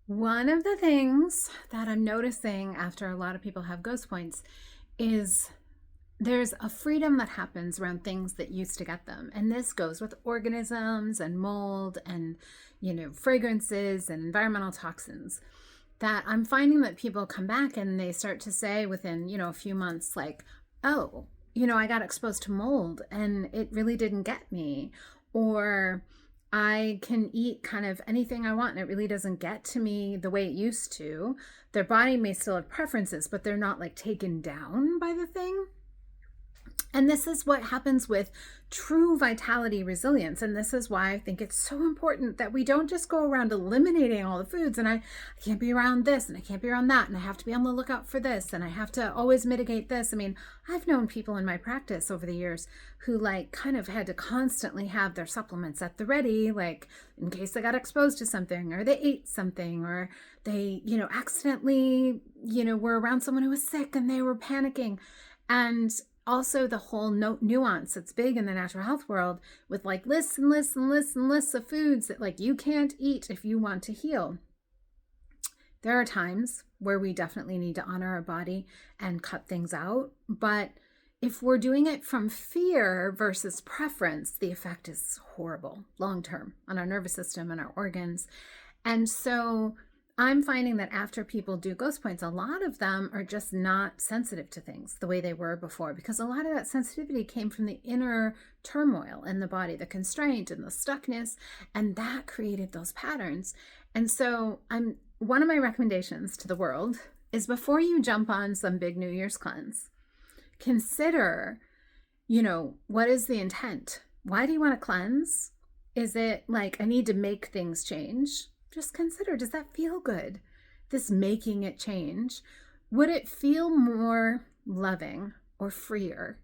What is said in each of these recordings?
One of the things that I'm noticing after a lot of people have ghost points is there's a freedom that happens around things that used to get them. And this goes with organisms and mold and, fragrances and environmental toxins. That I'm finding that people come back and they start to say within, a few months, like, oh, I got exposed to mold and it really didn't get me. Or I can eat kind of anything I want and it really doesn't get to me the way it used to. Their body may still have preferences, but they're not like taken down by the thing. And this is what happens with true vitality resilience. And this is why I think it's so important that we don't just go around eliminating all the foods and I can't be around this and I can't be around that and I have to be on the lookout for this and I have to always mitigate this. I mean, I've known people in my practice over the years who kind of had to constantly have their supplements at the ready, like in case they got exposed to something or they ate something or they, accidentally, were around someone who was sick and they were panicking. And also the whole nuance that's big in the natural health world with lists and lists and lists and lists of foods that you can't eat if you want to heal. There are times where we definitely need to honor our body and cut things out. But if we're doing it from fear versus preference, the effect is horrible long-term on our nervous system and our organs. And so I'm finding that after people do ghost points, a lot of them are just not sensitive to things the way they were before, because a lot of that sensitivity came from the inner turmoil in the body, the constraint and the stuckness, and that created those patterns. And so one of my recommendations to the world is before you jump on some big New Year's cleanse, consider, what is the intent? Why do you want to cleanse? Is it like I need to make things change? Just consider, does that feel good? This making it change. Would it feel more loving or freer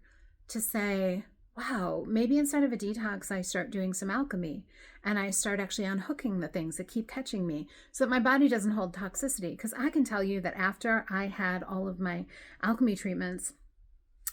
to say, wow, maybe instead of a detox, I start doing some alchemy and I start actually unhooking the things that keep catching me so that my body doesn't hold toxicity? Because I can tell you that after I had all of my alchemy treatments,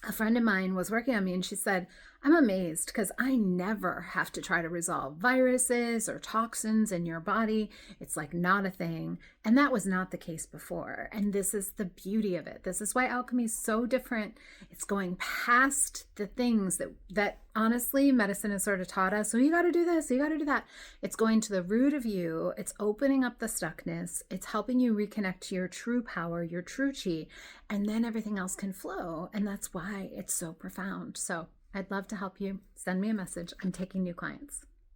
a friend of mine was working on me and she said, I'm amazed because I never have to try to resolve viruses or toxins in your body. It's not a thing. And that was not the case before. And this is the beauty of it. This is why alchemy is so different. It's going past the things that honestly medicine has sort of taught us. So you got to do this, you got to do that. It's going to the root of you. It's opening up the stuckness. It's helping you reconnect to your true power, your true chi, and then everything else can flow. And that's why it's so profound. So I'd love to help you. Send me a message. I'm taking new clients.